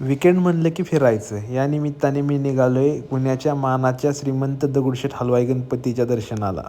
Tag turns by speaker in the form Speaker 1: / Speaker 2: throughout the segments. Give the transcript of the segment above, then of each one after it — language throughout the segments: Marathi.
Speaker 1: विकेंड म्हणलं की फिरायचं. या निमित्ताने मी निघालोय पुण्याच्या मानाच्या श्रीमंत दगडूशेठ हलवाई गणपतीच्या दर्शनाला.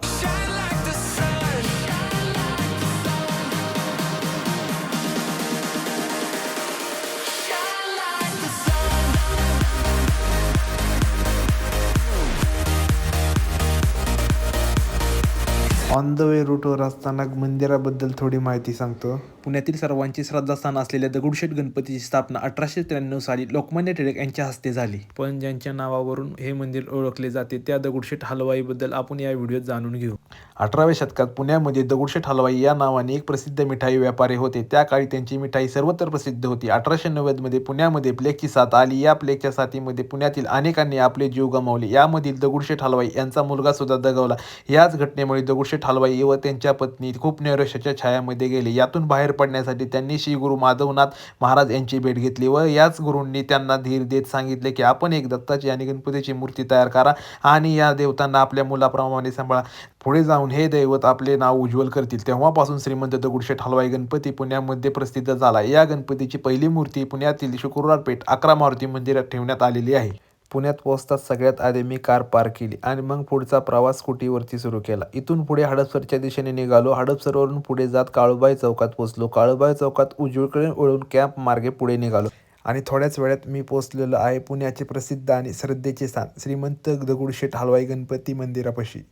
Speaker 1: ऑन द वे रूटवर असताना मंदिराबद्दल थोडी माहिती सांगतो. पुण्यातील सर्वांची श्रद्धास्थान असलेल्या दगडूशेठ गणपतीची स्थापना 1893 साली लोकमान्य टिळक यांच्या हस्ते झाली. पण ज्यांच्या नावावरून हे मंदिर ओळखले जाते त्या दगडूशेठ हलवाईबद्दल आपण या व्हिडिओत जाणून घेऊ. 18व्या शतकात पुण्यामध्ये दगडूशेठ हलवाई या नावाने एक प्रसिद्ध मिठाई व्यापारी होते. त्या काळी त्यांची मिठाई सर्वत्र प्रसिद्ध होती. 1890 मध्ये पुण्यामध्ये प्लेगची साथ आली. या प्लेगच्या साथीमध्ये पुण्यातील अनेकांनी आपले जीव गमावले. यामधील दगडूशेठ हलवाई यांचा मुलगा सुद्धा दगावला. याच घटनेमुळे दगडूशेठ हलवाई व त्यांच्या पत्नी खूप नैराश्याच्या छायामध्ये गेले. यातून बाहेर पडण्यासाठी त्यांनी श्री गुरु माधवनाथ महाराज यांची भेट घेतली व याच गुरूंनी त्यांना धीर देत सांगितले की आपण एक दत्ताची आणि गणपतीची मूर्ती तयार करा आणि या देवतांना आपल्या मुलाप्रमाणे सांभाळा. पुढे जाऊन हे दैवत आपले नाव उज्ज्वल करतील. तेव्हापासून श्रीमंत दगडूशेठ हलवाई गणपती पुण्यामध्ये प्रसिद्ध झाला. या गणपतीची पहिली मूर्ती पुण्यातील शुक्रवार पेठ 11 मारुती मंदिरात ठेवण्यात आलेली आहे. पुण्यात पोहोचताच सगळ्यात आधी मी कार पार्क केली आणि मग पुढचा प्रवास स्कूटीवरती सुरू केला. इथून पुढे हडपसरच्या दिशेने निघालो. हडपसरवरून पुढे जात काळूबाई चौकात पोहोचलो. काळूबाई चौकात उजवीकडे वळून कॅम्प मार्गे पुढे निघालो आणि थोड्याच वेळात मी पोहोचलेलो आहे पुण्याचे प्रसिद्ध आणि श्रद्धेचे स्थान श्रीमंत दगडूशेठ हलवाई गणपती मंदिरापाशी.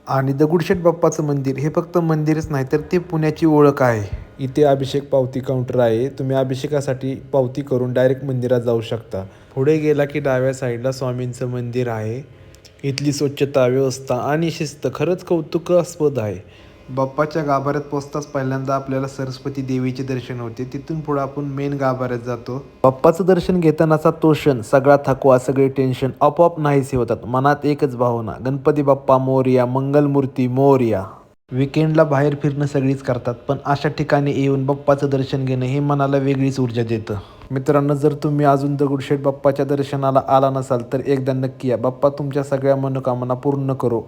Speaker 1: आणि दगडूशेठ बाप्पाचं मंदिर हे फक्त मंदिरच नाही तर ते पुण्याची ओळख आहे. इथे अभिषेक पावती काउंटर आहे. तुम्ही अभिषेकासाठी पावती करून डायरेक्ट मंदिरात जाऊ शकता. पुढे गेला की डाव्या साईडला स्वामींचं मंदिर आहे. इथली स्वच्छता, व्यवस्था आणि शिस्त खरंच कौतुकास्पद आहे. बाप्पाच्या गाभाऱ्यात पोचताच पहिल्यांदा आपल्याला सरस्वती देवीचे दर्शन होते. तिथून पुढे आपण मेन गाभाऱ्यात जातो. बाप्पाचं दर्शन घेतानाचा तो क्षण, सगळा थकवा, सगळे टेन्शन आपोआप नाहीसे होतात. मनात एकच भावना, गणपती बाप्पा मोरया, मंगलमूर्ती मोरया. विकेंडला बाहेर फिरणं सगळीच करतात, पण अशा ठिकाणी येऊन बाप्पाचं दर्शन घेणं हे मनाला वेगळीच ऊर्जा देतं. मित्रांनो, जर तुम्ही अजून दगडूशेठ बाप्पाच्या दर्शनाला आला नसाल तर एकदा नक्की या. बाप्पा तुमच्या सगळ्या मनोकामना पूर्ण करो.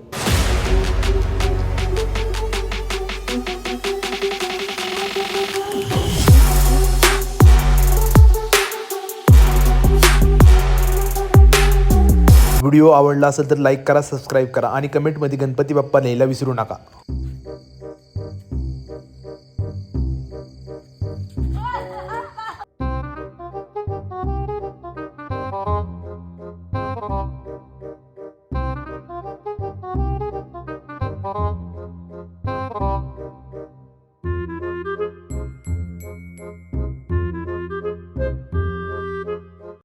Speaker 1: व्हिडिओ आवडला असेल तर लाईक करा, सबस्क्राईब करा आणि कमेंटमध्ये गणपती बाप्पा लिहायला विसरू नका.